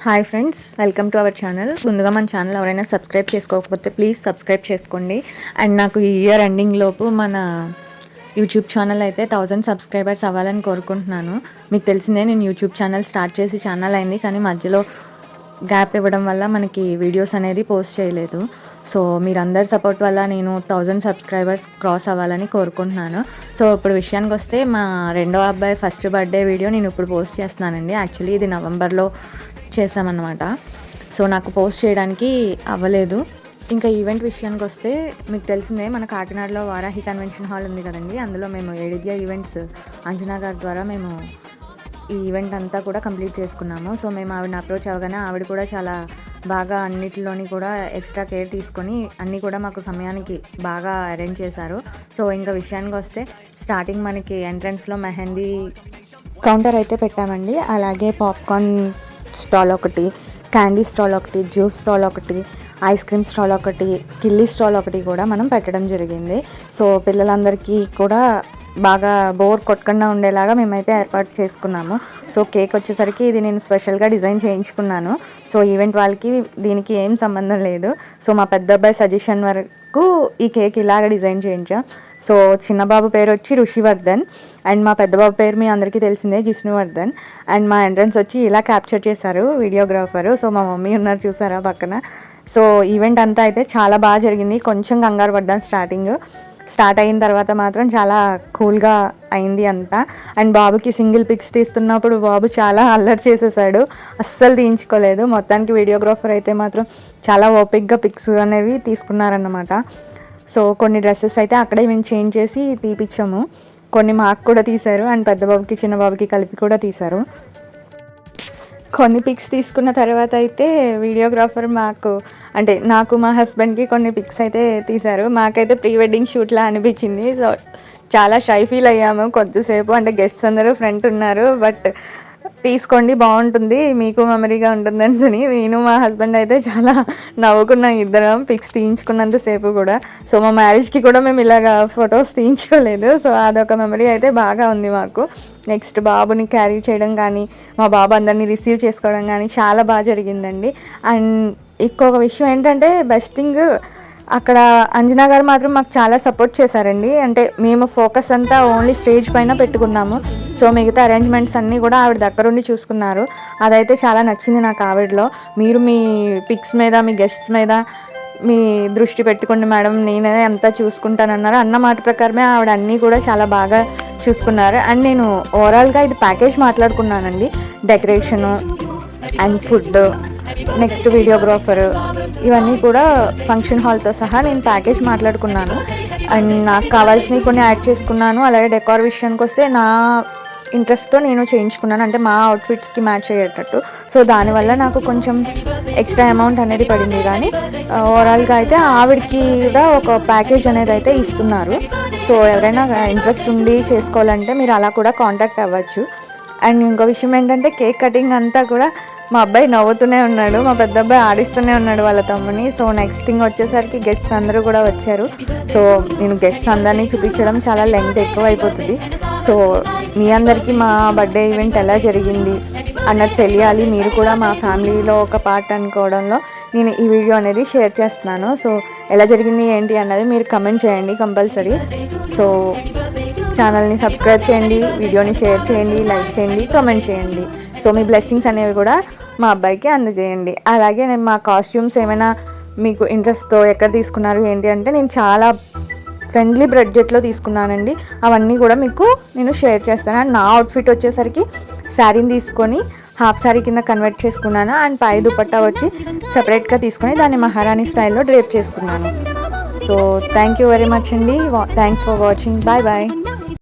Hi friends, welcome to our channel. ముందుగా మన channel ఎవరైనా సబ్స్క్రైబ్ చేసుకోకపోతే ప్లీజ్ సబ్స్క్రైబ్ చేసుకోండి. అండ్ నాకు ఈ ఇయర్ ఎండింగ్ లోపు మన యూట్యూబ్ ఛానల్ అయితే 1000 సబ్స్క్రైబర్స్ అవ్వాలని కోరుకుంటున్నాను. మీకు తెలిసిందే, నేను యూట్యూబ్ ఛానల్ స్టార్ట్ చేసి ఛానల్ అయింది, కానీ మధ్యలో గ్యాప్ ఇవ్వడం వల్ల మనకి వీడియోస్ అనేది పోస్ట్ చేయలేదు. సో మీరందరి సపోర్ట్ వల్ల నేను 1000 సబ్స్క్రైబర్స్ క్రాస్ అవ్వాలని కోరుకుంటున్నాను. సో ఇప్పుడు విషయానికి వస్తే, మా రెండో అబ్బాయి ఫస్ట్ బర్త్డే వీడియో నేను ఇప్పుడు పోస్ట్ చేస్తున్నానండి. యాక్చువల్లీ ఇది నవంబర్లో చేసామన్నమాట. సో నాకు పోస్ట్ చేయడానికి అవ్వలేదు. ఇంకా ఈవెంట్ విషయానికి వస్తే, మీకు తెలిసిందే, మన కాకినాడలో వారాహి కన్వెన్షన్ హాల్ ఉంది కదండి. అందులో మేము ఏడిదియా ఈవెంట్స్ అంజనా గారి ద్వారా మేము ఈ ఈవెంట్ అంతా కూడా కంప్లీట్ చేసుకున్నాము. సో మేము ఆవిడని అప్రోచ్ అవ్వగానే ఆవిడ కూడా చాలా బాగా అన్నిటిలోని కూడా ఎక్స్ట్రా కేర్ తీసుకొని అన్నీ కూడా మాకు సమయానికి బాగా అరేంజ్ చేశారు. సో ఇంకా విషయానికి వస్తే, స్టార్టింగ్ మనకి ఎంట్రన్స్లో మెహందీ కౌంటర్ అయితే పెట్టామండి. అలాగే పాప్కార్న్ స్టాల్ ఒకటి, క్యాండీ స్టాల్ ఒకటి, జ్యూస్ స్టాల్ ఒకటి, ఐస్ క్రీమ్ స్టాల్ ఒకటి, కిల్లీ స్టాల్ ఒకటి కూడా మనం పెట్టడం జరిగింది. సో పిల్లలందరికీ కూడా బాగా బోర్ కొట్టకుండా ఉండేలాగా మేమైతే ఏర్పాటు చేసుకున్నాము. సో కేక్ వచ్చేసరికి ఇది నేను స్పెషల్గా డిజైన్ చేయించుకున్నాను. సో ఈవెంట్ వాళ్ళకి దీనికి ఏం సంబంధం లేదు. సో మా పెద్ద అబ్బాయి సజెషన్ వరకు ఈ కేక్ ఇలాగ డిజైన్ చేయించాం. సో చిన్న బాబు పేరు వచ్చి ఋషివర్ధన్, అండ్ మా పెద్ద బాబు పేరు మీ అందరికీ తెలిసిందే, జిష్ణువర్ధన్. అండ్ మా ఎంట్రన్స్ వచ్చి ఇలా క్యాప్చర్ చేశారు వీడియోగ్రాఫరు. సో మా మమ్మీ ఉన్నారు చూసారా పక్కన. సో ఈవెంట్ అంతా అయితే చాలా బాగా జరిగింది. కొంచెం కంగారు పడ్డాను స్టార్ట్ అయిన తర్వాత మాత్రం చాలా కూల్గా అయింది అంతా. అండ్ బాబుకి సింగిల్ పిక్స్ తీస్తున్నప్పుడు బాబు చాలా అల్లరి చేసేసాడు, అస్సలు తీయించుకోలేదు. మొత్తానికి వీడియోగ్రాఫర్ అయితే మాత్రం చాలా ఓపిక్గా పిక్స్ అనేవి తీసుకున్నారన్నమాట. సో కొన్ని డ్రెస్సెస్ అయితే అక్కడే మేము చేంజ్ చేసి తీపిచ్చాము, కొన్ని మాకు కూడా తీశారు, అండ్ పెద్ద బాబుకి చిన్న బాబుకి కలిపి కూడా తీశారు. కొన్ని పిక్స్ తీసుకున్న తర్వాత అయితే వీడియోగ్రాఫర్ నాకు మా హస్బెండ్కి కొన్ని పిక్స్ అయితే తీశారు. మాకైతే ప్రీ వెడ్డింగ్ షూట్లా అనిపించింది. సో చాలా షై ఫీల్ అయ్యాము కొద్దిసేపు. అంటే గెస్ట్స్ అందరూ ఫ్రంట్ ఉన్నారు, బట్ తీసుకోండి బాగుంటుంది, మీకు మెమరీగా ఉంటుందని నేను మా హస్బెండ్ అయితే చాలా నవ్వుకున్నాం ఇద్దరం పిక్స్ తీయించుకున్నంతసేపు కూడా. సో మా మ్యారేజ్కి కూడా మేము ఇలాగ ఫొటోస్ తీయించుకోలేదు. సో అదొక మెమరీ అయితే బాగా ఉంది మాకు. నెక్స్ట్ బాబుని క్యారీ చేయడం కానీ, మా బాబు అందరినీ రిసీవ్ చేసుకోవడం కానీ చాలా బాగా జరిగిందండి. అండ్ ఇంకొక విషయం ఏంటంటే, బెస్ట్ థింగ్, అక్కడ అంజనా గారు మాత్రం మాకు చాలా సపోర్ట్ చేశారండి. అంటే మేము ఫోకస్ అంతా ఓన్లీ స్టేజ్ పైన పెట్టుకున్నాము. సో మిగతా అరేంజ్మెంట్స్ అన్నీ కూడా ఆవిడ దగ్గరుండి చూసుకున్నారు. అదైతే చాలా నచ్చింది నాకు ఆవిడలో. మీరు మీ పిక్స్ మీద, మీ గెస్ట్స్ మీద మీ దృష్టి పెట్టుకోండి మేడం, నేనే అంతా చూసుకుంటానన్నారు. అన్న మాట ప్రకారమే ఆవిడ అన్నీ కూడా చాలా బాగా చూసుకున్నారు. అండ్ నేను ఓవరాల్గా ఇది ప్యాకేజ్ మాట్లాడుకున్నానండి. Decoration and food, next videographer, ఇవన్నీ కూడా ఫంక్షన్ హాల్తో సహా నేను ప్యాకేజ్ మాట్లాడుకున్నాను. అండ్ నాకు కావాల్సినవి కొన్ని యాడ్ చేసుకున్నాను. అలాగే డెకార్ విషయానికి వస్తే నా ఇంట్రెస్ట్తో నేను చేయించుకున్నాను, అంటే మా అవుట్ఫిట్స్కి మ్యాచ్ అయ్యేటట్టు. సో దానివల్ల నాకు కొంచెం ఎక్స్ట్రా అమౌంట్ అనేది పడింది. కానీ ఓవరాల్గా అయితే ఆవిడకి కూడా ఒక ప్యాకేజ్ అనేది అయితే ఇస్తున్నారు. సో ఎవరైనా ఇంట్రెస్ట్ ఉండి చేసుకోవాలంటే మీరు అలా కూడా కాంటాక్ట్ అవ్వచ్చు. అండ్ ఇంకో విషయం ఏంటంటే, కేక్ కటింగ్ అంతా కూడా మా అబ్బాయి నవ్వుతూనే ఉన్నాడు, మా పెద్ద అబ్బాయి ఆడిస్తూనే ఉన్నాడు వాళ్ళ తమ్ముని. సో నెక్స్ట్ థింగ్ వచ్చేసరికి గెస్ట్స్ అందరూ కూడా వచ్చారు. సో నేను గెస్ట్స్ అందరినీ చూపించడం చాలా లెంగ్త్ ఎక్కువ అయిపోతుంది. సో మీ అందరికీ మా బర్త్డే ఈవెంట్ ఎలా జరిగింది అన్నది తెలియాలి, మీరు కూడా మా ఫ్యామిలీలో ఒక పార్ట్ అనుకోవడంలో నేను ఈ వీడియో అనేది షేర్ చేస్తున్నాను. సో ఎలా జరిగింది ఏంటి అన్నది మీరు కమెంట్ చేయండి కంపల్సరీ. సో ఛానల్ని సబ్స్క్రైబ్ చేయండి, వీడియోని షేర్ చేయండి, లైక్ చేయండి, కామెంట్ చేయండి. సో మీ బ్లెస్సింగ్స్ అనేవి కూడా మా అబ్బాయికి అందజేయండి. అలాగే నేను మా కాస్ట్యూమ్స్ ఏమైనా మీకు ఇంట్రెస్ట్తో ఎక్కడ తీసుకున్నారు ఏంటి అంటే, నేను చాలా ఫ్రెండ్లీ బడ్జెట్లో తీసుకున్నానండి. అవన్నీ కూడా మీకు నేను షేర్ చేస్తాను. అండ్ నా అవుట్ఫిట్ వచ్చేసరికి శారీని తీసుకొని హాఫ్ శారీ కింద కన్వర్ట్ చేసుకున్నాను. అండ్ పై దుపట్టా వచ్చి సపరేట్గా తీసుకొని దాన్ని మహారాణి స్టైల్లో డ్రేప్ చేసుకున్నాను. So thank you very much అండి. Thanks for watching. Bye bye.